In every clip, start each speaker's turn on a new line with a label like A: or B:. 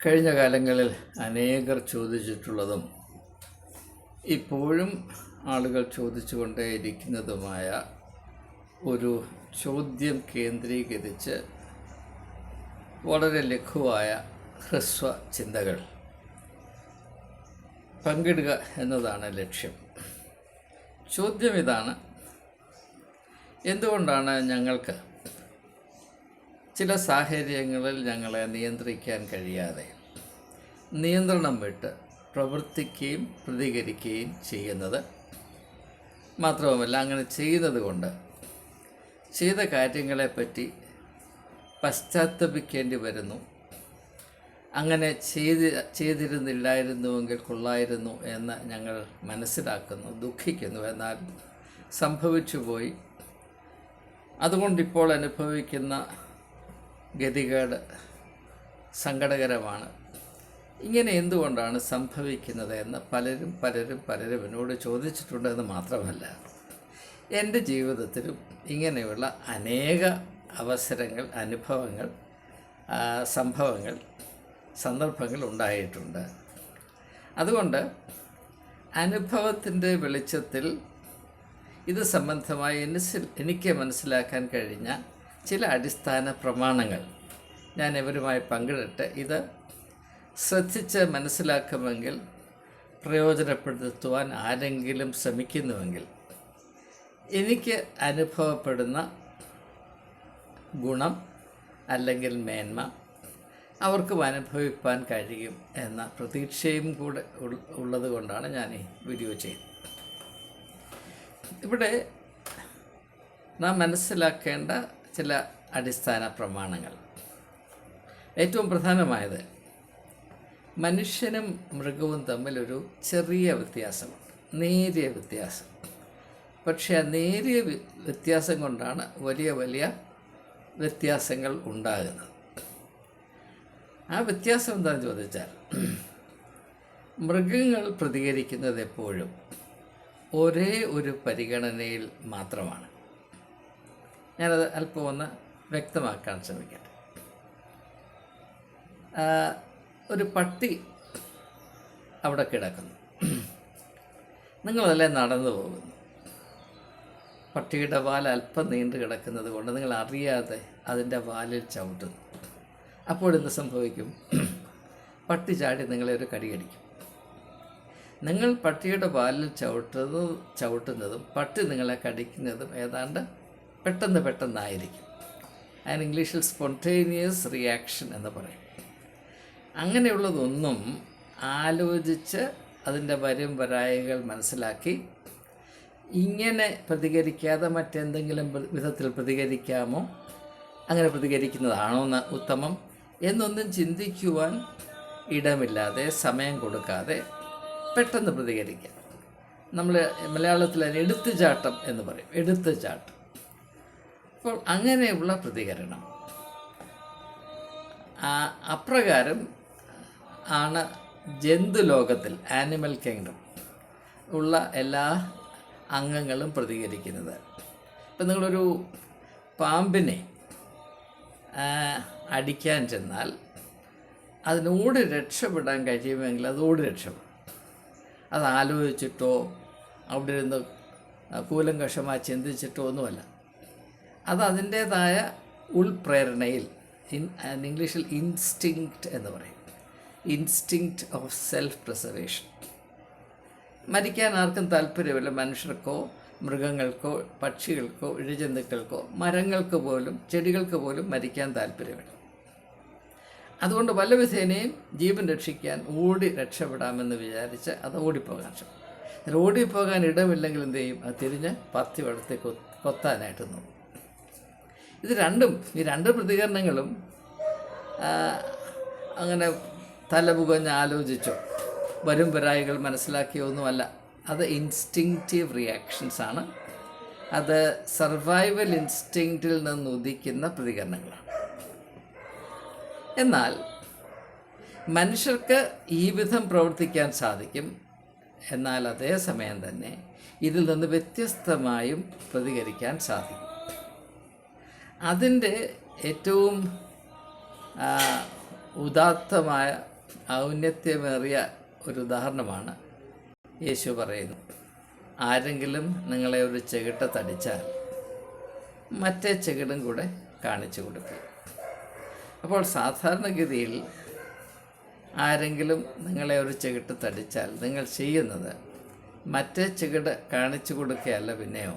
A: കഴിഞ്ഞ കാലങ്ങളിൽ അനേകർ ചോദിച്ചിട്ടുള്ളതും ഇപ്പോഴും ആളുകൾ ചോദിച്ചുകൊണ്ടേയിരിക്കുന്നതുമായ ഒരു ചോദ്യം കേന്ദ്രീകരിച്ച് വളരെ ലഘുവായ ഹ്രസ്വ ചിന്തകൾ പങ്കിടുക എന്നതാണ് ലക്ഷ്യം. ചോദ്യം ഇതാണ്: എന്തുകൊണ്ടാണ് ഞങ്ങൾക്ക് ചില സാഹചര്യങ്ങളിൽ ഞങ്ങളെ നിയന്ത്രിക്കാൻ കഴിയാതെ നിയന്ത്രണം വിട്ട് പ്രവർത്തിക്കുകയും പ്രതികരിക്കുകയും ചെയ്യുന്നത്? മാത്രവുമല്ല, അങ്ങനെ ചെയ്യുന്നത് കൊണ്ട് ചെയ്ത കാര്യങ്ങളെപ്പറ്റി പശ്ചാത്തപിക്കേണ്ടി വരുന്നു. അങ്ങനെ ചെയ്തിരുന്നില്ലായിരുന്നുവെങ്കിൽ കൊള്ളായിരുന്നു എന്ന് ഞങ്ങൾ മനസ്സിലാക്കുന്നു, ദുഃഖിക്കുന്നു. എന്നാൽ സംഭവിച്ചു പോയി. അതുകൊണ്ടിപ്പോൾ അനുഭവിക്കുന്ന ഗതികേട് സങ്കടകരമാണ്. ഇങ്ങനെ എന്തുകൊണ്ടാണ് സംഭവിക്കുന്നത് എന്ന് പലരും എന്നോട് ചോദിച്ചിട്ടുണ്ടെന്ന് മാത്രമല്ല, എൻ്റെ ജീവിതത്തിലും ഇങ്ങനെയുള്ള അനേക അവസരങ്ങൾ, അനുഭവങ്ങൾ, സംഭവങ്ങൾ, സന്ദർഭങ്ങൾ ഉണ്ടായിട്ടുണ്ട്. അതുകൊണ്ട് അനുഭവത്തിൻ്റെ വെളിച്ചത്തിൽ ഇത് സംബന്ധമായി എനിക്ക് മനസ്സിലാക്കാൻ കഴിഞ്ഞ ചില അടിസ്ഥാന പ്രമാണങ്ങൾ ഞാൻ ഇവരുമായി പങ്കിടട്ടെ. ഇത് ശ്രദ്ധിച്ച് മനസ്സിലാക്കുമെങ്കിൽ, പ്രയോജനപ്പെടുത്തുവാൻ ആരെങ്കിലും ശ്രമിക്കുന്നുവെങ്കിൽ എനിക്ക് അനുഭവപ്പെടുന്ന ഗുണം അല്ലെങ്കിൽ മേന്മ അവർക്കും അനുഭവിപ്പാൻ കഴിയും എന്ന പ്രതീക്ഷയും കൂടെ ഉള്ളത് കൊണ്ടാണ് ഞാൻ ഈ വീഡിയോ ചെയ്യുന്നത്. ഇവിടെ നാം മനസ്സിലാക്കേണ്ട ചില അടിസ്ഥാന പ്രമാണങ്ങൾ. ഏറ്റവും പ്രധാനമായത്, മനുഷ്യനും മൃഗവും തമ്മിലൊരു ചെറിയ വ്യത്യാസമുണ്ട്, നേരിയ വ്യത്യാസം. പക്ഷേ ആ നേരിയ വ്യത്യാസം കൊണ്ടാണ് വലിയ വ്യത്യാസങ്ങൾ ഉണ്ടാകുന്നത്. ആ വ്യത്യാസം എന്താണെന്ന് ചോദിച്ചാൽ, മൃഗങ്ങൾ പ്രതികരിക്കുന്നത് എപ്പോഴും ഒരേ ഒരു പരിഗണനയിൽ മാത്രമാണ്. ഞാനത് അല്പം ഒന്ന് വ്യക്തമാക്കാൻ ശ്രമിക്കട്ടെ. ഒരു പട്ടി അവിടെ കിടക്കുന്നു, നിങ്ങളതിലെ നടന്നു പോകുന്നു. പട്ടിയുടെ വാൽ അല്പം നീണ്ടു കിടക്കുന്നത് കൊണ്ട് നിങ്ങൾ അറിയാതെ അതിൻ്റെ വാലിൽ ചവിട്ടുന്നു. അപ്പോഴെന്ത് സംഭവിക്കും? പട്ടി ചാടി നിങ്ങളെ ഒരു കടിയടിക്കും. നിങ്ങൾ പട്ടിയുടെ വാലിൽ ചവിട്ടുന്നതും പട്ടി നിങ്ങളെ കടിക്കുന്നതും ഏതാണ്ട് പെട്ടെന്നായിരിക്കും. അതിന് ഇംഗ്ലീഷിൽ സ്പോണ്ടേനിയസ് റിയാക്ഷൻ എന്ന് പറയും. അങ്ങനെയുള്ളതൊന്നും ആലോചിച്ച് അതിൻ്റെ വരായികൾ മനസ്സിലാക്കി ഇങ്ങനെ പ്രതികരിക്കാതെ മറ്റെന്തെങ്കിലും വിധത്തിൽ പ്രതികരിക്കാമോ, അങ്ങനെ പ്രതികരിക്കുന്നതാണോ എന്ന് ഉത്തമം എന്നൊന്നും ചിന്തിക്കുവാൻ ഇടമില്ലാതെ, സമയം കൊടുക്കാതെ പെട്ടെന്ന് പ്രതികരിക്കാം. നമ്മൾ മലയാളത്തിൽ അതിന് എടുത്തുചാട്ടം എന്ന് പറയും, എടുത്തുചാട്ടം. അപ്പോൾ അങ്ങനെയുള്ള പ്രതികരണം, അപ്രകാരം ആണ് ജന്തുലോകത്തിൽ, ആനിമൽ കിങ്ഡം ഉള്ള എല്ലാ അംഗങ്ങളും പ്രതികരിക്കുന്നത്. ഇപ്പം നിങ്ങളൊരു പാമ്പിനെ അടിക്കാൻ ചെന്നാൽ അതിനോട് രക്ഷപ്പെടാൻ കഴിയുമെങ്കിൽ അതോട് രക്ഷപ്പെടും. അത് ആലോചിച്ചിട്ടോ അവിടെ ഇരുന്ന് കൂലങ്കഷമായി ചിന്തിച്ചിട്ടോ ഒന്നുമല്ല. അത് അതിൻ്റേതായ ഉൾപ്രേരണയിൽ, ഇംഗ്ലീഷിൽ ഇൻസ്റ്റിങ്ക്റ്റ് എന്ന് പറയും, ഇൻസ്റ്റിങ്ക്റ്റ് ഓഫ് സെൽഫ് പ്രിസർവേഷൻ. മരിക്കാൻ ആർക്കും താല്പര്യമില്ല. മനുഷ്യർക്കോ മൃഗങ്ങൾക്കോ പക്ഷികൾക്കോ ഇഴജന്തുക്കൾക്കോ മരങ്ങൾക്ക് പോലും ചെടികൾക്ക് പോലും മരിക്കാൻ താല്പര്യമില്ല. അതുകൊണ്ട് വല്ല വിധേനയും ജീവൻ രക്ഷിക്കാൻ രക്ഷപ്പെടാമെന്ന് വിചാരിച്ച് അത് ഓടിപ്പോകാൻ ശ്രമിക്കും. ഓടിപ്പോകാൻ ഇടമില്ലെങ്കിൽ എന്ത് ചെയ്യും? അത് തിരിഞ്ഞ് പത്തി വളർത്തി കൊത്താനായിട്ട് നോക്കും. ഈ രണ്ട് പ്രതികരണങ്ങളും അങ്ങനെ തലപുകഞ്ഞ് ആലോചിച്ചോ വരായികൾ മനസ്സിലാക്കിയൊന്നുമല്ല. അത് ഇൻസ്റ്റിങ്ക്റ്റീവ് റിയാക്ഷൻസാണ്. അത് സർവൈവൽ ഇൻസ്റ്റിങ്ക്റ്റിൽ നിന്ന് ഉദിക്കുന്ന പ്രതികരണങ്ങളാണ്. എന്നാൽ മനുഷ്യർക്ക് ഈ വിധം പ്രവർത്തിക്കാൻ സാധിക്കും. എന്നാൽ അതേസമയം തന്നെ ഇതിൽ നിന്ന് വ്യത്യസ്തമായും പ്രതികരിക്കാൻ സാധിക്കും. അതിൻ്റെ ഏറ്റവും ഉദാത്തമായ ഔന്നത്യമേറിയ ഒരു ഉദാഹരണമാണ് യേശു പറയുന്നത്. ആരെങ്കിലും നിങ്ങളെ ഒരു ചെകിട്ട തടിച്ചാൽ മറ്റേ ചെകിടും കൂടെ കാണിച്ചു കൊടുക്കുക. അപ്പോൾ സാധാരണഗതിയിൽ ആരെങ്കിലും നിങ്ങളെ ഒരു ചെകിട്ട് തടിച്ചാൽ നിങ്ങൾ ചെയ്യുന്നത് മറ്റേ ചെകിട് കാണിച്ചു കൊടുക്കുകയല്ല, പിന്നെയോ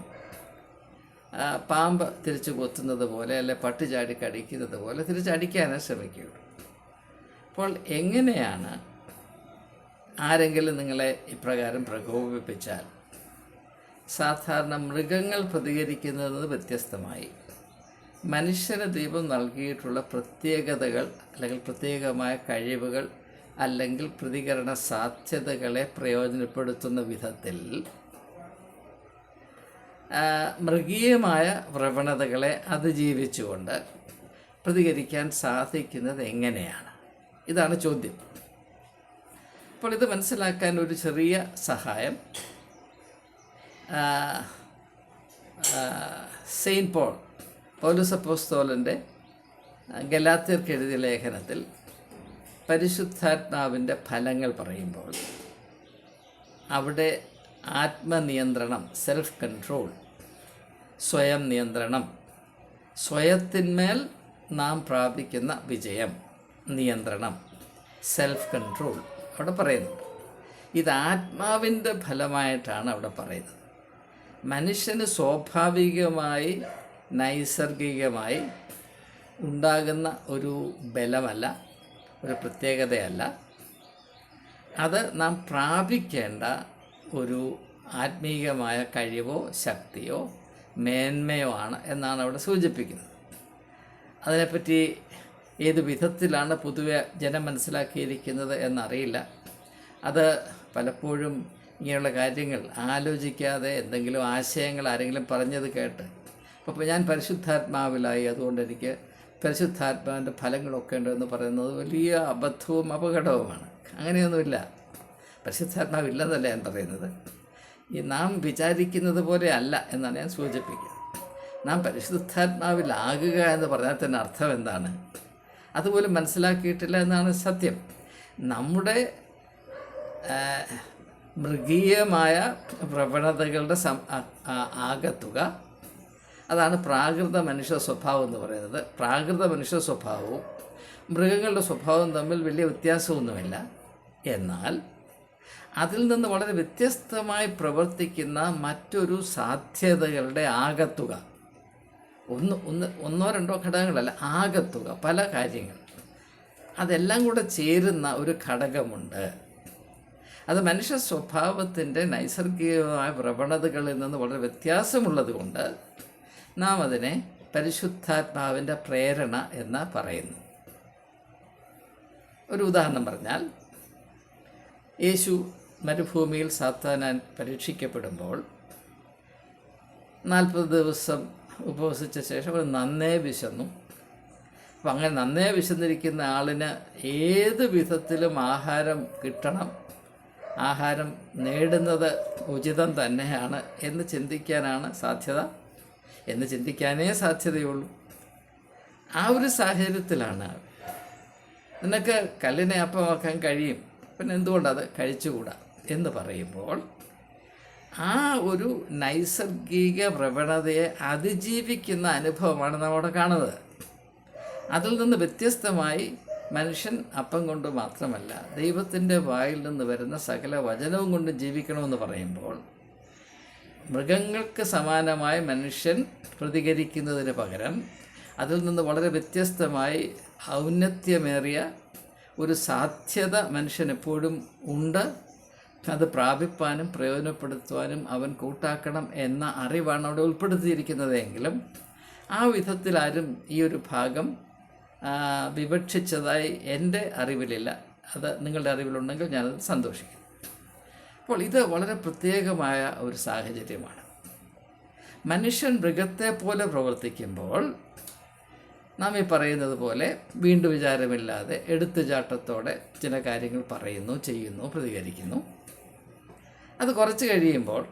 A: പാമ്പ് തിരിച്ചു കൊത്തുന്നത് പോലെ അല്ലെ പട്ടി ചാടി കടിക്കുന്നത് പോലെ തിരിച്ചടിക്കാനേ ശ്രമിക്കുകയുള്ളൂ. അപ്പോൾ എങ്ങനെയാണ് ആരെങ്കിലും നിങ്ങളെ ഇപ്രകാരം പ്രകോപിപ്പിച്ചാൽ സാധാരണ മൃഗങ്ങൾ പ്രതികരിക്കുന്നത് വ്യത്യസ്തമായി മനുഷ്യന് ദൈവം നൽകിയിട്ടുള്ള പ്രത്യേകതകൾ അല്ലെങ്കിൽ പ്രത്യേകമായ കഴിവുകൾ അല്ലെങ്കിൽ പ്രതികരണ സാധ്യതകളെ പ്രയോജനപ്പെടുത്തുന്ന വിധത്തിൽ മൃഗീയമായ പ്രവണതകളെ അതിജീവിച്ചുകൊണ്ട് പ്രതികരിക്കാൻ സാധിക്കുന്നത് എങ്ങനെയാണ്? ഇതാണ് ചോദ്യം. അപ്പോൾ ഇത് മനസ്സിലാക്കാൻ ഒരു ചെറിയ സഹായം സെയിൻറ്റ് പൗലോസ് അപ്പോസ്തലൻ്റെ ഗലാത്യർക്ക് എഴുതിയ ലേഖനത്തിൽ പരിശുദ്ധാത്മാവിൻ്റെ ഫലങ്ങൾ പറയുമ്പോൾ അവിടെ ആത്മനിയന്ത്രണം, സെൽഫ് കൺട്രോൾ, സ്വയം നിയന്ത്രണം, സ്വയത്തിന്മേൽ നാം പ്രാപിക്കുന്ന വിജയം, നിയന്ത്രണം, സെൽഫ് കൺട്രോൾ അവിടെ പറയുന്നുണ്ട്. ഇത് ആത്മാവിൻ്റെ ഫലമായിട്ടാണ് അവിടെ പറയുന്നത്. മനുഷ്യന് സ്വാഭാവികമായി നൈസർഗികമായി ഉണ്ടാകുന്ന ഒരു ബലമല്ല, ഒരു പ്രത്യേകതയല്ല, അത് നാം പ്രാപിക്കേണ്ട ഒരു ആത്മീയമായ കഴിവോ ശക്തിയോ മേന്മയോ ആണ് എന്നാണ് അവിടെ സൂചിപ്പിക്കുന്നത്. അതിനെപ്പറ്റി ഏത് വിധത്തിലാണ് പൊതുവെ ജനം മനസ്സിലാക്കിയിരിക്കുന്നത് എന്നറിയില്ല. അത് പലപ്പോഴും ഇങ്ങനെയുള്ള കാര്യങ്ങൾ ആലോചിക്കാതെ എന്തെങ്കിലും ആശയങ്ങൾ ആരെങ്കിലും പറഞ്ഞത് കേട്ട് അപ്പോൾ ഞാൻ പരിശുദ്ധാത്മാവിലായി, അതുകൊണ്ട് എനിക്ക് പരിശുദ്ധാത്മാവിൻ്റെ ഫലങ്ങളൊക്കെ ഉണ്ടെന്ന് പറയുന്നത് വലിയ അബദ്ധവും അപകടവുമാണ്. അങ്ങനെയൊന്നുമില്ല. പരിശുദ്ധാത്മാവില്ലെന്നല്ല ഞാൻ പറയുന്നത്. ഈ നാം വിചാരിക്കുന്നത് പോലെ അല്ല എന്നാണ് ഞാൻ സൂചിപ്പിക്കുന്നത്. നാം പരിശുദ്ധാത്മാവിലാകുക എന്ന് പറഞ്ഞാൽ തന്നെ അർത്ഥം എന്താണ്? അതുപോലും മനസ്സിലാക്കിയിട്ടില്ല എന്നാണ് സത്യം. നമ്മുടെ മൃഗീയമായ പ്രവണതകളുടെ ആകത്തുക, അതാണ് പ്രാകൃത മനുഷ്യ സ്വഭാവം എന്ന് പറയുന്നത്. പ്രാകൃത മനുഷ്യ സ്വഭാവവും മൃഗങ്ങളുടെ സ്വഭാവവും തമ്മിൽ വലിയ വ്യത്യാസമൊന്നുമില്ല. എന്നാൽ അതിൽ നിന്ന് വളരെ വ്യത്യസ്തമായി പ്രവർത്തിക്കുന്ന മറ്റൊരു സാധ്യതകളുടെ ആകത്തുക, ഒന്നോ രണ്ടോ ഘടകങ്ങളല്ല, ആകത്തുക, പല കാര്യങ്ങൾ, അതെല്ലാം കൂടെ ചേരുന്ന ഒരു ഘടകമുണ്ട്. അത് മനുഷ്യ സ്വഭാവത്തിൻ്റെ നൈസർഗികമായ പ്രവണതകളിൽ നിന്ന് വളരെ വ്യത്യാസമുള്ളത് കൊണ്ട് നാം അതിനെ പരിശുദ്ധാത്മാവിൻ്റെ പ്രേരണ എന്ന് പറയുന്നു. ഒരു ഉദാഹരണം പറഞ്ഞാൽ, യേശു മരുഭൂമിയിൽ സാത്താനാൽ പരീക്ഷിക്കപ്പെടുമ്പോൾ 40 ദിവസം ഉപവസിച്ച ശേഷം ഒരു നന്നേ വിശന്നു. അപ്പം അങ്ങനെ നന്നേ വിശന്നിരിക്കുന്ന ആളിന് ഏത് വിധത്തിലും ആഹാരം കിട്ടണം, ആഹാരം നേടുന്നത് ഉചിതം തന്നെയാണ് എന്ന് ചിന്തിക്കാനാണ് സാധ്യത, എന്ന് ചിന്തിക്കാനേ സാധ്യതയുള്ളൂ. ആ ഒരു സാഹചര്യത്തിലാണ് നിനക്ക് കല്ലിനെ അപ്പമാക്കാൻ കഴിയും, പിന്നെ എന്തുകൊണ്ടത് കഴിച്ചുകൂടാ എന്ന് പറയുമ്പോൾ ആ ഒരു നൈസർഗിക പ്രവണതയെ അതിജീവിക്കുന്ന അനുഭവമാണ് നമ്മവിടെ കാണുന്നത്. അതിൽ നിന്ന് വ്യത്യസ്തമായി മനുഷ്യൻ അപ്പം കൊണ്ട് മാത്രമല്ല ദൈവത്തിൻ്റെ വായിൽ നിന്ന് വരുന്ന സകല വചനവും കൊണ്ട് ജീവിക്കണമെന്ന് പറയുമ്പോൾ മൃഗങ്ങൾക്ക് സമാനമായി മനുഷ്യൻ പ്രതികരിക്കുന്നതിന് പകരം അതിൽ നിന്ന് വളരെ വ്യത്യസ്തമായി ഔന്നത്യമേറിയ ഒരു സാധ്യത മനുഷ്യൻ എപ്പോഴും ഉണ്ട്. അത് പ്രാപിപ്പാനും പ്രയോജനപ്പെടുത്തുവാനും അവൻ കൂട്ടാക്കണം എന്ന അറിവാണ് അവിടെ ഉൾപ്പെടുത്തിയിരിക്കുന്നതെങ്കിലും ആ വിധത്തിൽ ആരും ഈ ഒരു ഭാഗം വിവക്ഷിച്ചതായി എൻ്റെ അറിവിലില്ല. അത് നിങ്ങളുടെ അറിവിലുണ്ടെങ്കിൽ ഞാനത് സന്തോഷിക്കും. അപ്പോൾ ഇത് വളരെ പ്രത്യേകമായ ഒരു സാഹചര്യമാണ്. മനുഷ്യൻ മൃഗത്തെ പോലെ പ്രവർത്തിക്കുമ്പോൾ നാം ഈ പറയുന്നത് പോലെ വീണ്ടും വിചാരമില്ലാതെ എടുത്തുചാട്ടത്തോടെ ചില കാര്യങ്ങൾ പറയുന്നു, ചെയ്യുന്നു, പ്രതികരിക്കുന്നു. അത് കുറച്ച് കഴിയുമ്പോൾ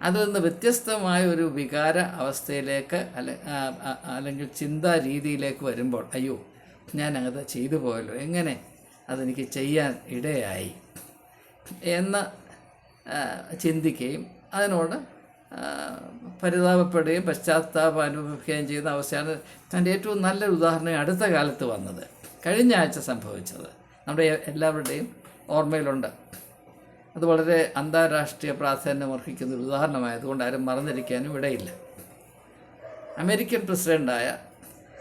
A: അതിൽ നിന്ന് വ്യത്യസ്തമായ ഒരു വികാര അവസ്ഥയിലേക്ക് അല്ലെങ്കിൽ ചിന്താ രീതിയിലേക്ക് വരുമ്പോൾ, അയ്യോ ഞാനത് ചെയ്തു പോയല്ലോ, എങ്ങനെ അതെനിക്ക് ചെയ്യാൻ ഇടയായി എന്ന് ചിന്തിക്കുകയും അതിനോട് പരിതാപപ്പെടുകയും പശ്ചാത്താപം അനുഭവിക്കുകയും ചെയ്യുന്ന അവസ്ഥയാണ് തൻ്റെ ഏറ്റവും നല്ലൊരു ഉദാഹരണം അടുത്ത കാലത്ത് വന്നത്. കഴിഞ്ഞ ആഴ്ച സംഭവിച്ചത് നമ്മുടെ എല്ലാവരുടെയും ഓർമ്മയിലുണ്ട്. അത് വളരെ അന്താരാഷ്ട്രീയ പ്രാധാന്യം അർഹിക്കുന്ന ഒരു ഉദാഹരണമായതുകൊണ്ട് ആരും മറന്നിരിക്കാനും ഇടയില്ല. അമേരിക്കൻ പ്രസിഡൻ്റായ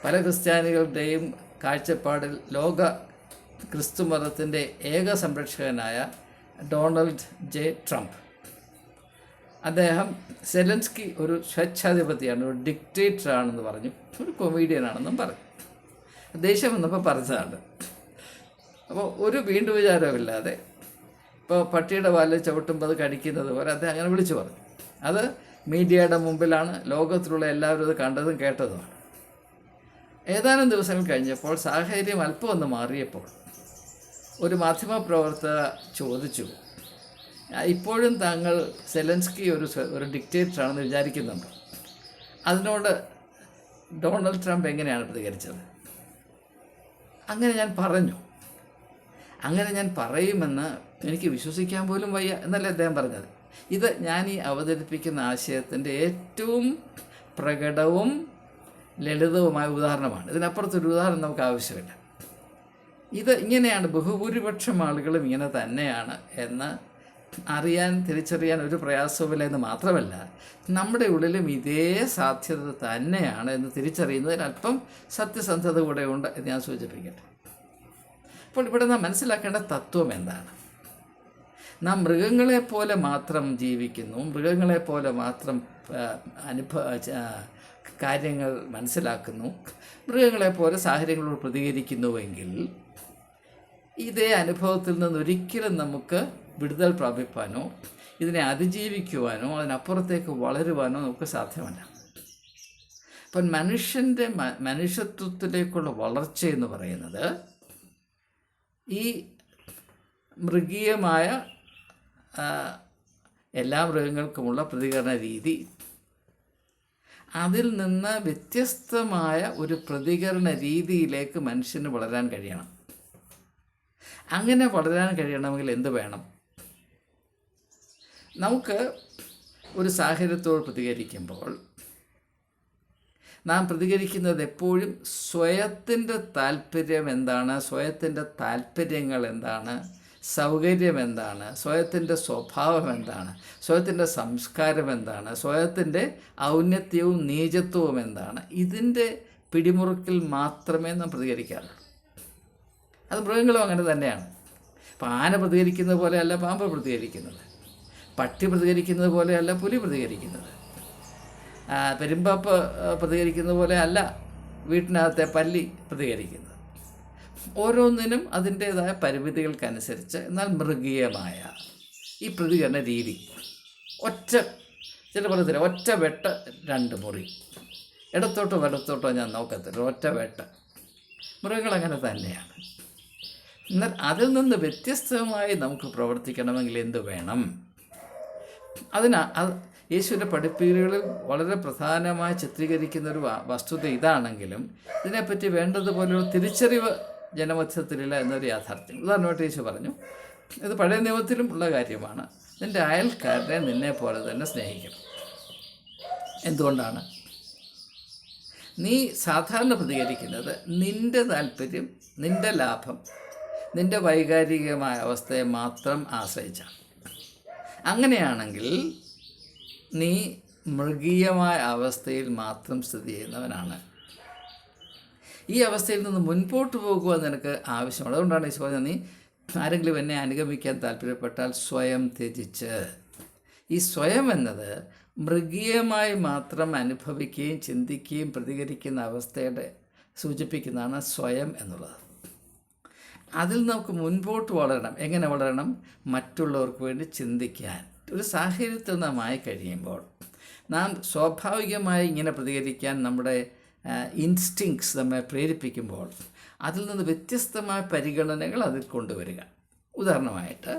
A: പല ക്രിസ്ത്യാനികളുടെയും കാഴ്ചപ്പാടിൽ ലോക ക്രിസ്തു മതത്തിൻ്റെ ഏക സംരക്ഷകനായ ഡൊണാൾഡ് ജെ ട്രംപ്, അദ്ദേഹം സെലൻസ്കി ഒരു സ്വേച്ഛാധിപതിയാണ്, ഒരു ഡിക്റ്റേറ്ററാണെന്ന് പറഞ്ഞു, ഒരു കൊമീഡിയനാണെന്നും പറഞ്ഞു. ദേഷ്യം വന്നപ്പോൾ പറഞ്ഞതാണ്. അപ്പോൾ ഒരു വീണ്ടു വിചാരമില്ലാതെ ഇപ്പോൾ പട്ടിയുടെ വാലിൽ ചവിട്ടുമ്പോൾ അത് കടിക്കുന്നത് പോലെ അദ്ദേഹം അങ്ങനെ വിളിച്ചു പറഞ്ഞു. അത് മീഡിയയുടെ മുമ്പിലാണ്, ലോകത്തിലുള്ള എല്ലാവരും അത് കണ്ടതും കേട്ടതുമാണ്. ഏതാനും ദിവസങ്ങൾ കഴിഞ്ഞപ്പോൾ സാഹചര്യം അല്പം ഒന്ന് മാറിയപ്പോൾ ഒരു മാധ്യമപ്രവർത്തക ചോദിച്ചു, ഇപ്പോഴും താങ്കൾ സെലൻസ്കി ഒരു ഡിക്റ്റേറ്ററാണെന്ന് വിചാരിക്കുന്നുണ്ടോ? അതിനോട് ഡൊണാൾഡ് ട്രംപ് എങ്ങനെയാണ് പ്രതികരിച്ചത്? അങ്ങനെ ഞാൻ പറയുമെന്ന് എനിക്ക് വിശ്വസിക്കാൻ പോലും വയ്യ എന്നല്ലേ അദ്ദേഹം പറഞ്ഞത്. ഇത് ഞാൻ ഈ അവതരിപ്പിക്കുന്ന ആശയത്തിൻ്റെ ഏറ്റവും പ്രകടവും ലളിതവുമായ ഉദാഹരണമാണ്. ഇതിനപ്പുറത്തൊരു ഉദാഹരണം നമുക്ക് ആവശ്യമില്ല. ഇത് ഇങ്ങനെയാണ്, ബഹുഭൂരിപക്ഷം ആളുകളും ഇങ്ങനെ തന്നെയാണ് എന്ന് തിരിച്ചറിയാൻ ഒരു പ്രയാസവുമില്ല എന്ന് മാത്രമല്ല, നമ്മുടെ ഉള്ളിലും ഇതേ സാധ്യത തന്നെയാണ് എന്ന് തിരിച്ചറിയുന്നതിൽ അല്പം സത്യസന്ധത കൂടെ ഉണ്ട് എന്ന് ഞാൻ സൂചിപ്പിക്കട്ടെ. അപ്പോൾ ഇവിടെ നാം മനസ്സിലാക്കേണ്ട തത്വം എന്താണ്? നാം മൃഗങ്ങളെപ്പോലെ മാത്രം ജീവിക്കുന്നു, മൃഗങ്ങളെപ്പോലെ മാത്രം കാര്യങ്ങൾ മനസ്സിലാക്കുന്നു, മൃഗങ്ങളെപ്പോലെ സാഹചര്യങ്ങളോട് പ്രതികരിക്കുന്നുവെങ്കിൽ ഇതേ അനുഭവത്തിൽ നിന്നൊരിക്കലും നമുക്ക് വിടുതൽ പ്രാപിപ്പാനോ ഇതിനെ അതിജീവിക്കുവാനോ അതിനപ്പുറത്തേക്ക് വളരുവാനോ നമുക്ക് സാധ്യമല്ല. അപ്പം മനുഷ്യത്വത്തിലേക്കുള്ള വളർച്ചയെന്ന് പറയുന്നത് ഈ മൃഗീയമായ എല്ലാ മൃഗങ്ങൾക്കുമുള്ള പ്രതികരണ രീതി, അതിൽ നിന്ന് വ്യത്യസ്തമായ ഒരു പ്രതികരണ രീതിയിലേക്ക് മനുഷ്യന് വളരാൻ കഴിയണം. അങ്ങനെ വളരാൻ കഴിയണമെങ്കിൽ എന്ത് വേണം? നമുക്ക് ഒരു സാഹചര്യത്തോട് പ്രതികരിക്കുമ്പോൾ നാം പ്രതികരിക്കുന്നത് എപ്പോഴും സ്വയത്തിൻ്റെ താല്പര്യം എന്താണ്, സ്വയത്തിൻ്റെ താല്പര്യങ്ങൾ എന്താണ്, സൗകര്യം എന്താണ്, സ്വയത്തിൻ്റെ സ്വഭാവം എന്താണ്, സ്വയത്തിൻ്റെ സംസ്കാരം എന്താണ്, സ്വയത്തിൻ്റെ ഔന്നത്യവും നീചത്വവും എന്താണ്, ഇതിൻ്റെ പിടിമുറുക്കിൽ മാത്രമേ നാം പ്രതികരിക്കാറുള്ളൂ. അത് മൃഗങ്ങളും അങ്ങനെ തന്നെയാണ്. ഇപ്പോൾ ആന പ്രതികരിക്കുന്നത് പോലെയല്ല പാമ്പ് പ്രതികരിക്കുന്നത്, പട്ടി പ്രതികരിക്കുന്നത് പോലെയല്ല പുലി പ്രതികരിക്കുന്നത്, പെരുമ്പാപ്പ് പ്രതികരിക്കുന്നത് പോലെ അല്ല വീട്ടിനകത്തെ പല്ലി പ്രതികരിക്കുന്നത്. ഓരോന്നിനും അതിൻ്റേതായ പരിമിതികൾക്കനുസരിച്ച് എന്നാൽ മൃഗീയമായ ഈ പ്രതികരണ രീതി, ചില പറയത്തില്ല ഒറ്റ വെട്ട് 2 മുറി, ഇടത്തോട്ടോ വലത്തോട്ടോ ഞാൻ നോക്കത്തില്ല, ഒറ്റ വെട്ട്. മൃഗങ്ങളങ്ങനെ തന്നെയാണ്. എന്നാൽ അതിൽ നിന്ന് വ്യത്യസ്തമായി നമുക്ക് പ്രവർത്തിക്കണമെങ്കിൽ എന്ത് വേണം? യേശുവിൻ്റെ പഠിപ്പീരുകളിൽ വളരെ പ്രധാനമായി ചിത്രീകരിക്കുന്ന ഒരു വസ്തുത ഇതാണെങ്കിലും ഇതിനെപ്പറ്റി വേണ്ടതുപോലൊരു തിരിച്ചറിവ് ജനമധ്യത്തിലില്ല എന്നൊരു യാഥാർത്ഥ്യം. ഉദാഹരണമായിട്ട് യേശു പറഞ്ഞു, ഇത് പഴയ നിയമത്തിലും ഉള്ള കാര്യമാണ്, നിൻ്റെ അയൽക്കാരനെ നിന്നെ പോലെ തന്നെ സ്നേഹിക്കണം. എന്തുകൊണ്ടാണ്? നീ സാധാരണ പ്രതികരിക്കുന്നത് നിൻ്റെ താല്പര്യം, നിൻ്റെ ലാഭം, നിൻ്റെ വൈകാരികമായ അവസ്ഥയെ മാത്രം ആശ്രയിച്ചാണ്. അങ്ങനെയാണെങ്കിൽ നീ മൃഗീയമായ അവസ്ഥയിൽ മാത്രം സ്ഥിതി ചെയ്യുന്നവനാണ്. ഈ അവസ്ഥയിൽ നിന്ന് മുൻപോട്ട് പോകുക നിനക്ക് ആവശ്യമാണ്. അതുകൊണ്ടാണ് ഈശോ പറഞ്ഞത്, നീ ആരെങ്കിലും എന്നെ അനുഗമിക്കാൻ താല്പര്യപ്പെട്ടാൽ സ്വയം ത്യജിച്ച്. ഈ സ്വയം എന്നത് മൃഗീയമായി മാത്രം അനുഭവിക്കുകയും ചിന്തിക്കുകയും പ്രതികരിക്കുന്ന അവസ്ഥയുടെ സൂചിപ്പിക്കുന്നതാണ് സ്വയം എന്നുള്ളത്. അതിൽ നമുക്ക് മുൻപോട്ട് വളരണം. എങ്ങനെ വളരണം? മറ്റുള്ളവർക്ക് വേണ്ടി ചിന്തിക്കാൻ. ഒരു സാഹചര്യത്തിൽ നാം ആയി കഴിയുമ്പോൾ നാം സ്വാഭാവികമായി ഇങ്ങനെ പ്രതികരിക്കാൻ നമ്മുടെ ഇൻസ്റ്റിങ്ക്ട്സ് നമ്മെ പ്രേരിപ്പിക്കുമ്പോൾ അതിൽ നിന്ന് വ്യത്യസ്തമായ പരിഗണനകൾ അതിൽ കൊണ്ടുവരിക. ഉദാഹരണമായിട്ട്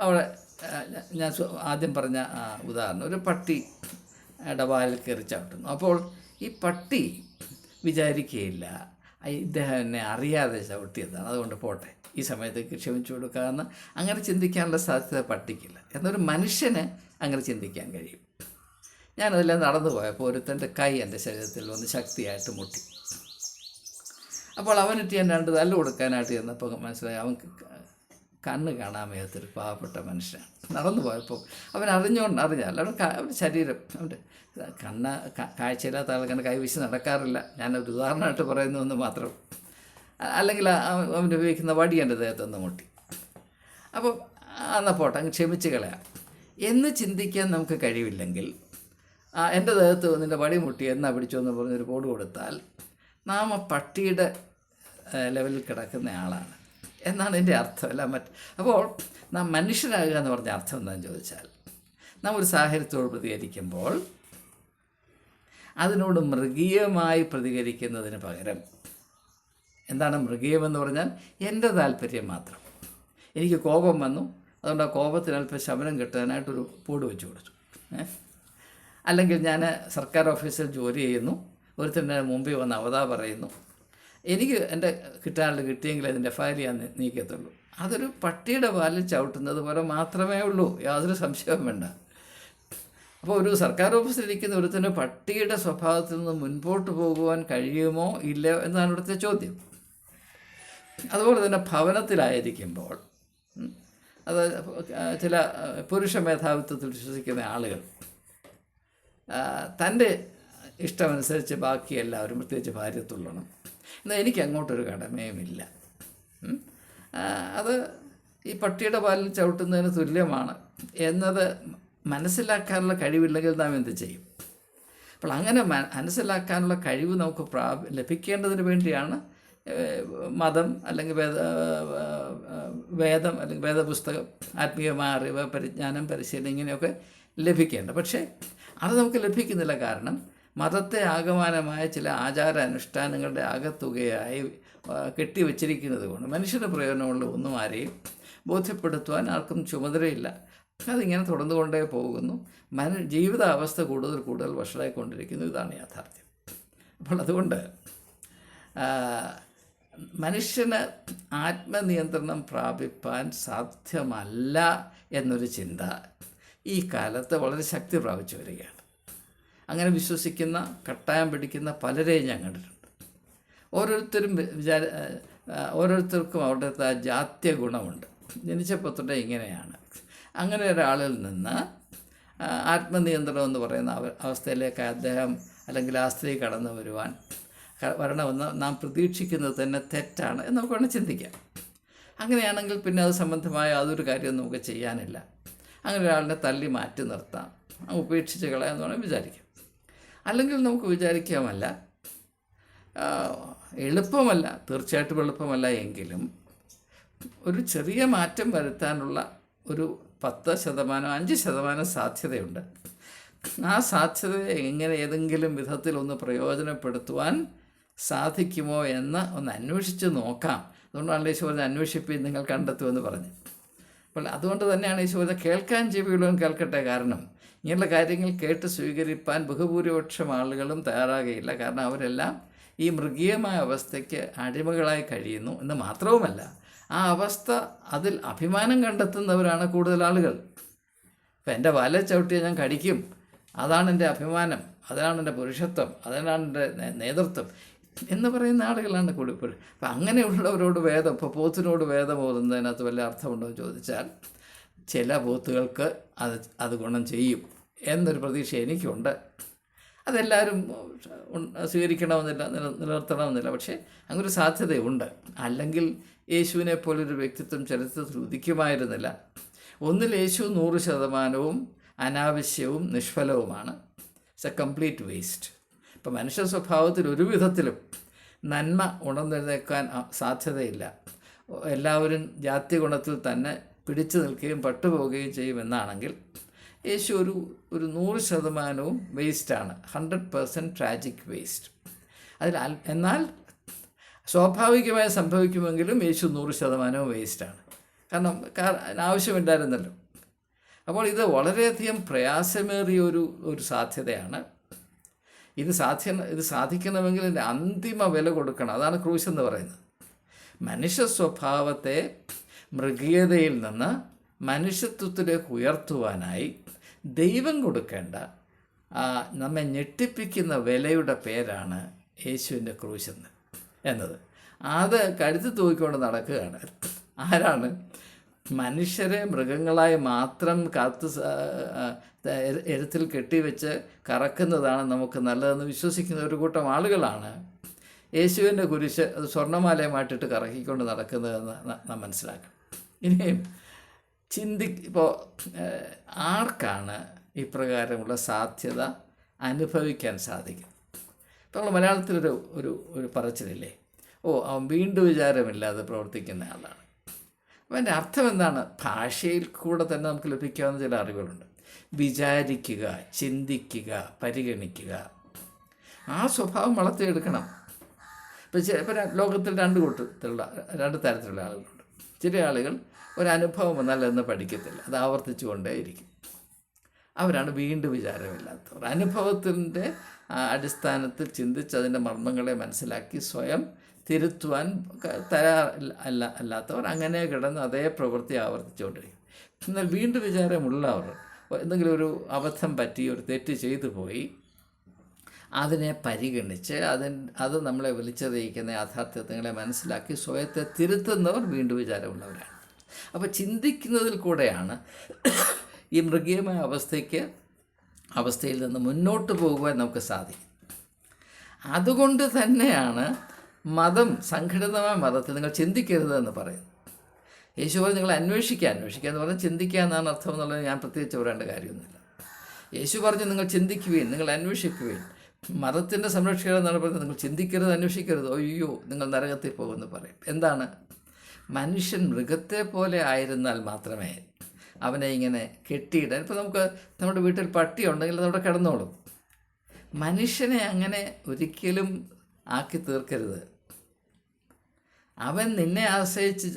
A: അവിടെ ഞാൻ ആദ്യം പറഞ്ഞ ഉദാഹരണം, ഒരു പട്ടി വാലിൽ കയറി ചവിട്ടുന്നു. അപ്പോൾ ഈ പട്ടി വിചാരിക്കുകയില്ല ഇദ്ദേഹം എന്നെ അറിയാതെ ചവിട്ടിയതാണ്, അതുകൊണ്ട് പോട്ടെ, ഈ സമയത്തേക്ക് ക്ഷമിച്ചു കൊടുക്കാമെന്ന് അങ്ങനെ ചിന്തിക്കാനുള്ള സാധ്യത പട്ടിക്കില്ല. എന്നൊരു മനുഷ്യന് അങ്ങനെ ചിന്തിക്കാൻ കഴിയും. ഞാനതെല്ലാം നടന്നു പോയപ്പോൾ ഒരുത്തൻ്റെ കൈ എൻ്റെ ശരീരത്തിൽ വന്ന് ശക്തിയായിട്ട് മുട്ടി. അപ്പോൾ അവനിട്ട് ഞാൻ 2 തല്ല് കൊടുക്കാനായിട്ട് ചെന്നപ്പോൾ മനസ്സിലായി അവൻ കണ്ണ് കാണാൻ മേത്തൊരു പാവപ്പെട്ട മനുഷ്യനാണ്. നടന്നു പോയപ്പോൾ അവൻ അറിഞ്ഞാൽ അവൻ്റെ ശരീരം, അവൻ്റെ കാഴ്ചയില്ലാത്ത ആൾക്കാരുടെ കൈവീശി നടക്കാറില്ല. ഞാനൊരു ഉദാഹരണമായിട്ട് പറയുന്നു എന്ന് മാത്രം. അല്ലെങ്കിൽ അവൻ ഉപയോഗിക്കുന്ന വടി എൻ്റെ ദേഹത്തൊന്ന് മുട്ടി. അപ്പോൾ എന്നാൽ പോട്ടെ, അങ്ങ് ക്ഷമിച്ച് കളയാം എന്ന് ചിന്തിക്കാൻ നമുക്ക് കഴിവില്ലെങ്കിൽ, എൻ്റെ ദേഹത്ത് നിൻ്റെ വടി മുട്ടി എന്നാ പിടിച്ചോ എന്ന് പറഞ്ഞൊരു ബോർഡ് കൊടുത്താൽ നാം ആ പട്ടിയുടെ ലെവലിൽ കിടക്കുന്ന ആളാണ് എന്നാണ് എൻ്റെ അർത്ഥം. അല്ല അപ്പോൾ നാം മനുഷ്യരാകുക എന്ന് പറഞ്ഞ അർത്ഥം എന്താണെന്ന് ചോദിച്ചാൽ, നാം ഒരു സാഹചര്യത്തോട് പ്രതികരിക്കുമ്പോൾ അതിനോട് മൃഗീയമായി പ്രതികരിക്കുന്നതിന് പകരം, എന്താണ് മൃഗീയമെന്ന് പറഞ്ഞാൽ, എൻ്റെ താല്പര്യം മാത്രം. എനിക്ക് കോപം വന്നു, അതുകൊണ്ട് ആ കോപത്തിന് അല്പം ശമനം കിട്ടാനായിട്ടൊരു ബോർഡ് വെച്ച് കൊടുത്തു. അല്ലെങ്കിൽ ഞാൻ സർക്കാർ ഓഫീസിൽ ജോലി ചെയ്യുന്നു, ഒരുത്തൻ്റെ മുമ്പിൽ വന്ന് അവതാ പറയുന്നു, എനിക്ക് എൻ്റെ കിട്ടിയെങ്കിൽ അതിൻ്റെ ഫയൽ ഞാൻ നീക്കത്തുള്ളൂ. അതൊരു പട്ടിയുടെ വാലിൽ ചവിട്ടുന്നത് പോലെ മാത്രമേ ഉള്ളൂ, യാതൊരു സംശയവും വേണ്ട. അപ്പോൾ ഒരു സർക്കാർ ഓഫീസിലിരിക്കുന്ന ഒരുത്തന്നെ പട്ടിയുടെ സ്വഭാവത്തിൽ നിന്ന് മുൻപോട്ട് പോകുവാൻ കഴിയുമോ ഇല്ലയോ എന്നാണ് ഇവിടുത്തെ ചോദ്യം. അതുപോലെ തന്നെ ഭവനത്തിലായിരിക്കുമ്പോൾ, അത് ചില പുരുഷ മേധാവിത്വത്തിൽ വിശ്വസിക്കുന്ന ആളുകൾ തൻ്റെ ഇഷ്ടമനുസരിച്ച് ബാക്കി എല്ലാവരും, പ്രത്യേകിച്ച് ഭാര്യ, തുള്ളണം. എന്നാൽ എനിക്ക് അങ്ങോട്ടൊരു കടമയുമില്ല. അത് ഈ പട്ടിയുടെ പാലിൽ ചവിട്ടുന്നതിന് തുല്യമാണ് എന്നത് മനസ്സിലാക്കാനുള്ള കഴിവില്ലെങ്കിൽ നാം എന്ത് ചെയ്യും? അപ്പോൾ അങ്ങനെ മനസ്സിലാക്കാനുള്ള കഴിവ് നമുക്ക് ലഭിക്കേണ്ടതിന് വേണ്ടിയാണ് മതം അല്ലെങ്കിൽ വേദം അല്ലെങ്കിൽ വേദപുസ്തകം, ആത്മീയമായ അറിവ്, പരിജ്ഞാനം, പരിശീലനം ഇങ്ങനെയൊക്കെ ലഭിക്കേണ്ടത്. പക്ഷേ അത് നമുക്ക് ലഭിക്കുന്നില്ല. കാരണം മതത്തെ ആകമാനമായ ചില ആചാരാനുഷ്ഠാനങ്ങളുടെ ആകത്തുകയായി കെട്ടിവെച്ചിരിക്കുന്നത് കൊണ്ട് മനുഷ്യന് പ്രയോജനമുള്ള ഒന്നും ആരെയും ബോധ്യപ്പെടുത്തുവാൻ ആർക്കും ചുമതലയില്ല. അതിങ്ങനെ തുടർന്നുകൊണ്ടേ പോകുന്നു. ജീവിതാവസ്ഥ കൂടുതൽ വഷളായിക്കൊണ്ടിരിക്കുന്നു. ഇതാണ് യാഥാർത്ഥ്യം. അപ്പോൾ അതുകൊണ്ട് മനുഷ്യന് ആത്മനിയന്ത്രണം പ്രാപിപ്പാൻ സാധ്യമല്ല എന്നൊരു ചിന്ത ഈ കാലത്ത് വളരെ ശക്തി പ്രാപിച്ചു വരികയാണ്. അങ്ങനെ വിശ്വസിക്കുന്ന, കട്ടായം പിടിക്കുന്ന പലരെയും ഞാൻ കണ്ടിട്ടുണ്ട്. ഓരോരുത്തർക്കും അവരുടെ ജാത്യ ഗുണമുണ്ട്. ജനിച്ചപ്പോൾ തൊട്ടേ ഇങ്ങനെയാണ്. അങ്ങനെ ഒരാളിൽ നിന്ന് ആത്മനിയന്ത്രണം എന്ന് പറയുന്ന അവസ്ഥയിലേക്ക് അദ്ദേഹം അല്ലെങ്കിൽ ആ സ്ത്രീ കടന്നു വരണമെന്ന് നാം പ്രതീക്ഷിക്കുന്നത് തന്നെ തെറ്റാണ് എന്ന് നമുക്ക് വേണം ചിന്തിക്കാം. അങ്ങനെയാണെങ്കിൽ പിന്നെ അത് സംബന്ധമായ യാതൊരു കാര്യവും നമുക്ക് ചെയ്യാനില്ല. അങ്ങനെ ഒരാളിനെ തള്ളി മാറ്റി നിർത്താം, ഉപേക്ഷിച്ച് കളയാമെന്ന് വേണം വിചാരിക്കാം. അല്ലെങ്കിൽ നമുക്ക് വിചാരിക്കാമല്ല, എളുപ്പമല്ല, തീർച്ചയായിട്ടും എളുപ്പമല്ല, എങ്കിലും ഒരു ചെറിയ മാറ്റം വരുത്താനുള്ള ഒരു 10%, 5% സാധ്യതയുണ്ട്. ആ സാധ്യതയെ എങ്ങനെ ഏതെങ്കിലും വിധത്തിൽ ഒന്ന് പ്രയോജനപ്പെടുത്തുവാൻ സാധിക്കുമോ എന്ന് ഒന്ന് അന്വേഷിച്ച് നോക്കാം. അതുകൊണ്ടാണ് യേശു പറഞ്ഞത്, അന്വേഷിപ്പിൻ നിങ്ങൾ കണ്ടെത്തുമെന്ന് പറഞ്ഞു. അപ്പോൾ അതുകൊണ്ട് തന്നെയാണ് യേശു പറഞ്ഞത്, കേൾക്കാൻ ചെവിയുള്ളവൻ കേൾക്കട്ടെ. കാരണം ഇങ്ങനെയുള്ള കാര്യങ്ങൾ കേട്ട് സ്വീകരിപ്പാൻ ബഹുഭൂരിപക്ഷം ആളുകളും തയ്യാറാകുകയില്ല. കാരണം അവരെല്ലാം ഈ മൃഗീയമായ അവസ്ഥയ്ക്ക് അടിമകളായി കഴിയുന്നു എന്ന് മാത്രവുമല്ല, ആ അവസ്ഥ അതിൽ അഭിമാനം കണ്ടെത്തുന്നവരാണ് കൂടുതൽ ആളുകൾ. ഇപ്പം എൻ്റെ വാലെ ചവിട്ടിയാൽ ഞാൻ കടിക്കും, അതാണ് എൻ്റെ അഭിമാനം, അതാണ് എൻ്റെ പുരുഷത്വം, അതാണ് എൻ്റെ നേതൃത്വം എന്ന് പറയുന്ന ആളുകളാണ് കൂടുതൽ. അപ്പം അങ്ങനെയുള്ളവരോട് ഇപ്പോൾ പോത്തിനോട് വേദം ഓതുന്നതിനകത്ത് വല്ല അർത്ഥമുണ്ടോ എന്ന് ചോദിച്ചാൽ, ചില പോത്തുകൾക്ക് അത് ഗുണം ചെയ്യും എന്നൊരു പ്രതീക്ഷ എനിക്കുണ്ട്. അതെല്ലാവരും സ്വീകരിക്കണമെന്നില്ല, നിലനിർത്തണമെന്നില്ല. പക്ഷേ അങ്ങനൊരു സാധ്യതയുണ്ട്. അല്ലെങ്കിൽ യേശുവിനെ പോലൊരു വ്യക്തിത്വം ചരിത്രത്തിൽ ഉദിക്കുമായിരുന്നില്ല. ഒന്നിൽ യേശു 100% അനാവശ്യവും നിഷ്ഫലവുമാണ്. It's a complete waste. ഇപ്പം മനുഷ്യ സ്വഭാവത്തിൽ ഒരു വിധത്തിലും നന്മ ഉണർന്നെഴുന്നേക്കാൻ സാധ്യതയില്ല. എല്ലാവരും ജാതി ഗുണത്തിൽ തന്നെ പിടിച്ചു നിൽക്കുകയും പട്ടുപോവുകയും ചെയ്യുമെന്നാണെങ്കിൽ യേശു ഒരു 100% വേസ്റ്റാണ്, 100% ട്രാജിക് വേസ്റ്റ്. എന്നാൽ സ്വാഭാവികമായി സംഭവിക്കുമെങ്കിലും യേശു 100% വേസ്റ്റാണ്. കാരണം ആവശ്യമില്ലായിരുന്നല്ലോ. അപ്പോൾ ഇത് വളരെയധികം പ്രയാസമേറിയ ഒരു സാധ്യതയാണ്. ഇത് സാധിക്കണമെങ്കിൽ ഇതിൻ്റെ അന്തിമ വില കൊടുക്കണം. അതാണ് ക്രൂശ് എന്ന് പറയുന്നത്. മനുഷ്യ സ്വഭാവത്തെ മൃഗീയതയിൽ നിന്ന് മനുഷ്യത്വത്തിലേക്ക് ഉയർത്തുവാനായി ദൈവം കൊടുക്കേണ്ട നമ്മെ ഞെട്ടിപ്പിക്കുന്ന വിലയുടെ പേരാണ് യേശുവിൻ്റെ ക്രൂശ് എന്നത്. അത് കഴുത്ത് തൂക്കിക്കൊണ്ട് നടക്കുകയാണ്. ആരാണ്? മനുഷ്യരെ മൃഗങ്ങളായി മാത്രം എഴുത്തിൽ കെട്ടിവെച്ച് കറക്കുന്നതാണ് നമുക്ക് നല്ലതെന്ന് വിശ്വസിക്കുന്ന ഒരു കൂട്ടം ആളുകളാണ് യേശുവിൻ്റെ കുരിശ് അത് സ്വർണ്ണമാലയുമായിട്ടിട്ട് കറക്കിക്കൊണ്ട് നടക്കുന്നതെന്ന് നാം മനസ്സിലാക്കണം. ഇനിയും ഇപ്പോൾ ആർക്കാണ് ഇപ്രകാരമുള്ള സാധ്യത അനുഭവിക്കാൻ സാധിക്കും? ഇപ്പോൾ നമ്മൾ മലയാളത്തിലൊരു ഒരു ഒരു പറച്ചിലില്ലേ, അവൻ വീണ്ടും വിചാരമില്ലാതെ പ്രവർത്തിക്കുന്ന ആളാണ്. അപ്പോൾ അതിൻ്റെ അർത്ഥം എന്താണ്? ഭാഷയിൽ കൂടെ തന്നെ നമുക്ക് ലഭിക്കാവുന്ന ചില അറിവുകളുണ്ട്. വിചാരിക്കുക, ചിന്തിക്കുക, പരിഗണിക്കുക, ആ സ്വഭാവം വളർത്തിയെടുക്കണം. ഇപ്പോൾ ലോകത്തിൽ രണ്ട് തരത്തിലുള്ള ആളുകളുണ്ട്. ചില ആളുകൾ ഒരനുഭവം വന്നാൽ എന്ന് പഠിക്കത്തില്ല, അത് ആവർത്തിച്ചു കൊണ്ടേയിരിക്കും. അവരാണ് വീണ്ടും വിചാരമില്ലാത്തവർ. അനുഭവത്തിൻ്റെ അടിസ്ഥാനത്തിൽ ചിന്തിച്ച് അതിൻ്റെ മർമ്മങ്ങളെ മനസ്സിലാക്കി സ്വയം തിരുത്തുവാൻ അല്ലാത്തവർ അങ്ങനെ കിടന്ന് അതേ പ്രവൃത്തി ആവർത്തിച്ചുകൊണ്ടിരിക്കും. എന്നാൽ വീണ്ടും വിചാരമുള്ളവർ എന്തെങ്കിലും ഒരു അബദ്ധം പറ്റി ഒരു തെറ്റ് ചെയ്തു പോയി അതിനെ പരിഗണിച്ച് അത് നമ്മളെ വിളിച്ചറിയിക്കുന്ന യാഥാർത്ഥ്യങ്ങളെ മനസ്സിലാക്കി സ്വയത്തെ തിരുത്തുന്നവർ വീണ്ടും വിചാരമുള്ളവരാണ്. അപ്പോൾ ചിന്തിക്കുന്നതിൽ കൂടെയാണ് ഈ മൃഗീയമായ അവസ്ഥയിൽ നിന്ന് മുന്നോട്ട് പോകുവാൻ നമുക്ക് സാധിക്കും. അതുകൊണ്ട് തന്നെയാണ് സംഘടിതമായ മതത്തിൽ നിങ്ങൾ ചിന്തിക്കരുത് എന്ന് പറയുന്നത്. യേശു പറഞ്ഞ് നിങ്ങൾ അന്വേഷിക്കുക എന്ന് പറഞ്ഞാൽ ചിന്തിക്കുക എന്നാണ് അർത്ഥം എന്നുള്ളത് ഞാൻ പ്രത്യേകിച്ച് പറയേണ്ട കാര്യമൊന്നുമില്ല. യേശു പറഞ്ഞ് നിങ്ങൾ ചിന്തിക്കുകയും നിങ്ങൾ അന്വേഷിക്കുകയും. മതത്തിൻ്റെ സംരക്ഷകർ എന്നാണ് പറയുന്നത് നിങ്ങൾ ചിന്തിക്കരുത്, അന്വേഷിക്കരുത്, അയ്യോ നിങ്ങൾ നരകത്തിൽ പോകുമെന്ന് പറയും. എന്താണ്? മനുഷ്യൻ മൃഗത്തെ പോലെ ആയിരുന്നാൽ മാത്രമേ അവനെ ഇങ്ങനെ കെട്ടിയിടാൻ. ഇപ്പോൾ നമ്മുടെ വീട്ടിൽ പട്ടി ഉണ്ടെങ്കിൽ അതവിടെ കിടന്നോളും. മനുഷ്യനെ അങ്ങനെ ഒരിക്കലും ആക്കി തീർക്കരുത്. അവൻ നിന്നെ ആശ്രയിച്ച്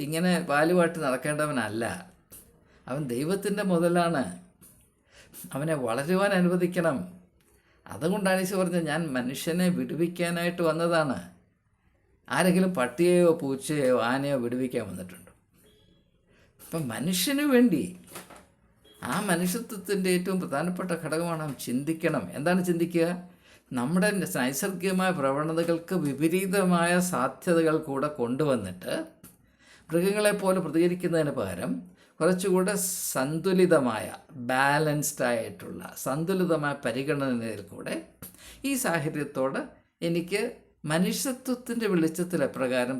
A: ഇങ്ങനെ വാലുവാട്ടി നടക്കേണ്ടവനല്ല. അവൻ ദൈവത്തിൻ്റെ മുതലാണ്. അവനെ വളരുവാൻ അനുവദിക്കണം. അതുകൊണ്ടാണ് ഈശോ പറഞ്ഞത് ഞാൻ മനുഷ്യനെ വിടുവിക്കാനായിട്ട് വന്നതാണ്. ആരെങ്കിലും പട്ടിയെയോ പൂച്ചയെയോ ആനയോ വിടുവിക്കാൻ വന്നിട്ടുണ്ടോ? അപ്പം മനുഷ്യന് വേണ്ടി ആ മനുഷ്യത്വത്തിൻ്റെ ഏറ്റവും പ്രധാനപ്പെട്ട ഘടകമാണ് ചിന്തിക്കണം. എന്താണ് ചിന്തിക്കുക? നമ്മുടെ നൈസർഗികമായ പ്രവണതകൾക്ക് വിപരീതമായ സാധ്യതകൾ കൂടെ കൊണ്ടുവന്നിട്ട് മൃഗങ്ങളെപ്പോലെ പ്രതികരിക്കുന്നതിന് പകരം കുറച്ചുകൂടെ സന്തുലിതമായ സന്തുലിതമായ പരിഗണനയിൽ കൂടെ ഈ സാഹചര്യത്തോട് എനിക്ക് മനുഷ്യത്വത്തിൻ്റെ വെളിച്ചത്തിൽ എപ്രകാരം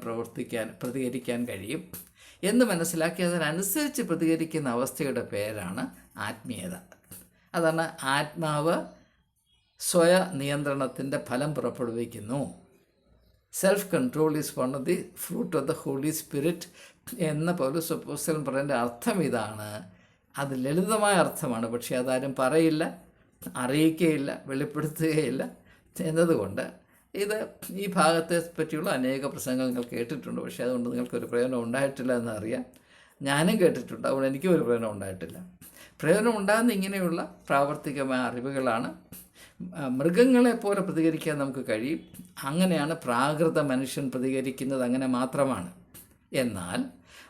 A: പ്രതികരിക്കാൻ കഴിയും എന്ന് മനസ്സിലാക്കി അതിനനുസരിച്ച് പ്രതികരിക്കുന്ന അവസ്ഥയുടെ പേരാണ് ആത്മീയത. അതാണ് ആത്മാവ് സ്വയ നിയന്ത്രണത്തിൻ്റെ ഫലം പുറപ്പെടുവിക്കുന്നു. Self control is one of the fruit of the Holy Spirit എന്ന പൗലോസ് അപ്പോസ്തലൻ പറയുന്ന അർത്ഥം ഇതാണ്. അത് ലളിതമായ അർത്ഥമാണ്, പക്ഷേ അതാരും പറയില്ല, അറിയിക്കുകയില്ല, വെളിപ്പെടുത്തുകയില്ല എന്നതുകൊണ്ട് ഈ ഭാഗത്തെ പറ്റിയുള്ള അനേക പ്രസംഗങ്ങൾ നിങ്ങൾ കേട്ടിട്ടുണ്ട്. പക്ഷേ അതുകൊണ്ട് നിങ്ങൾക്കൊരു പ്രയോജനം ഉണ്ടായിട്ടില്ല എന്നറിയാം. ഞാനും കേട്ടിട്ടുണ്ട്, അതുകൊണ്ട് എനിക്കും ഒരു പ്രയോജനം ഉണ്ടായിട്ടില്ല. പ്രയോജനം ഉണ്ടാകുന്ന ഇങ്ങനെയുള്ള പ്രാവർത്തികമായ അറിവുകളാണ്. മൃഗങ്ങളെപ്പോലെ പ്രതികരിക്കാൻ നമുക്ക് കഴിയും. അങ്ങനെയാണ് പ്രാകൃത മനുഷ്യൻ പ്രതികരിക്കുന്നത്, അങ്ങനെ മാത്രമാണ്. എന്നാൽ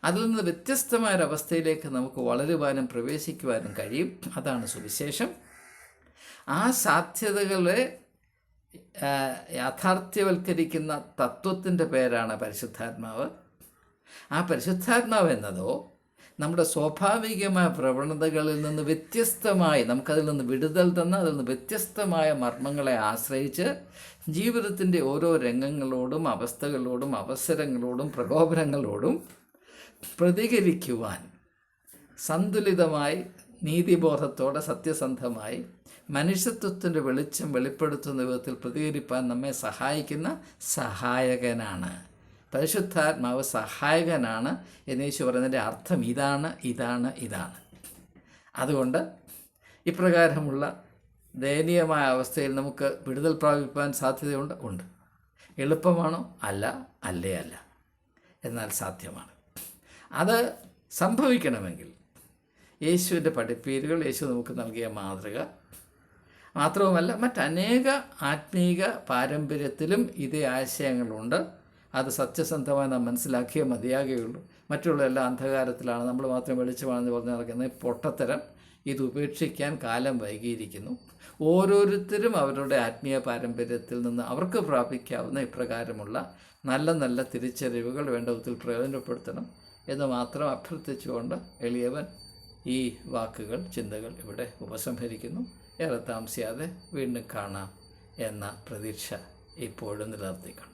A: അതിൽ നിന്ന് വ്യത്യസ്തമായൊരവസ്ഥയിലേക്ക് നമുക്ക് വളരുവാനും പ്രവേശിക്കുവാനും കഴിയും. അതാണ് സുവിശേഷം. ആ സാധ്യതകളെ യാഥാർത്ഥ്യവൽക്കരിക്കുന്ന തത്വത്തിൻ്റെ പേരാണ് പരിശുദ്ധാത്മാവ്. ആ പരിശുദ്ധാത്മാവ് എന്നതോ നമ്മുടെ സ്വാഭാവികമായ പ്രവണതകളിൽ നിന്ന് വ്യത്യസ്തമായി നമുക്കതിൽ നിന്ന് വിടുതൽ തന്ന അതിൽ നിന്ന് വ്യത്യസ്തമായ മർമ്മങ്ങളെ ആശ്രയിച്ച് ജീവിതത്തിൻ്റെ ഓരോ രംഗങ്ങളോടും അവസ്ഥകളോടും അവസരങ്ങളോടും പ്രകോപനങ്ങളോടും പ്രതികരിക്കുവാൻ സന്തുലിതമായി നീതിബോധത്തോടെ സത്യസന്ധമായി മനുഷ്യത്വത്തിൻ്റെ വെളിച്ചം വെളിപ്പെടുത്തുന്ന വിധത്തിൽ പ്രതികരിപ്പാൻ നമ്മെ സഹായിക്കുന്ന സഹായകനാണ്. പരിശുദ്ധാത്മാവ് സഹായകനാണ് എന്ന് യേശു പറയുന്നതിൻ്റെ അർത്ഥം ഇതാണ്. അതുകൊണ്ട് ഇപ്രകാരമുള്ള ദയനീയമായ അവസ്ഥയിൽ നമുക്ക് വിടുതൽ പ്രാപിപ്പാൻ സാധ്യതയുണ്ട്. എളുപ്പമാണോ? അല്ല. എന്നാൽ സാധ്യമാണ്. അത് സംഭവിക്കണമെങ്കിൽ യേശുവിൻ്റെ പഠിപ്പീരുകൾ, യേശു നമുക്ക് നൽകിയ മാതൃക, മാത്രവുമല്ല മറ്റനേക ആത്മീക പാരമ്പര്യത്തിലും ഇതേ ആശയങ്ങളുണ്ട്. അത് സത്യസന്ധമായി നാം മനസ്സിലാക്കിയേ മതിയാകുകയുള്ളൂ. മറ്റുള്ള എല്ലാ അന്ധകാരത്തിലാണ്, നമ്മൾ മാത്രം വെളിച്ചമാണെന്ന് പറഞ്ഞ് നടക്കുന്ന പൊട്ടത്തരം ഇത് ഉപേക്ഷിക്കാൻ കാലം വൈകിയിരിക്കുന്നു. ഓരോരുത്തരും അവരുടെ ആത്മീയ പാരമ്പര്യത്തിൽ നിന്ന് അവർക്ക് പ്രാപിക്കാവുന്ന ഇപ്രകാരമുള്ള നല്ല നല്ല തിരിച്ചറിവുകൾ വേണ്ട വിധത്തിൽ പ്രയോജനപ്പെടുത്തണം എന്ന് മാത്രം അഭ്യർത്ഥിച്ചുകൊണ്ട് എളിയവൻ ഈ വാക്കുകൾ, ചിന്തകൾ ഇവിടെ ഉപസംഹരിക്കുന്നു. ഏറെ താമസിയാതെ വീണ്ടും കാണാം എന്ന പ്രതീക്ഷ ഇപ്പോഴും നിലനിർത്തിക്കണം.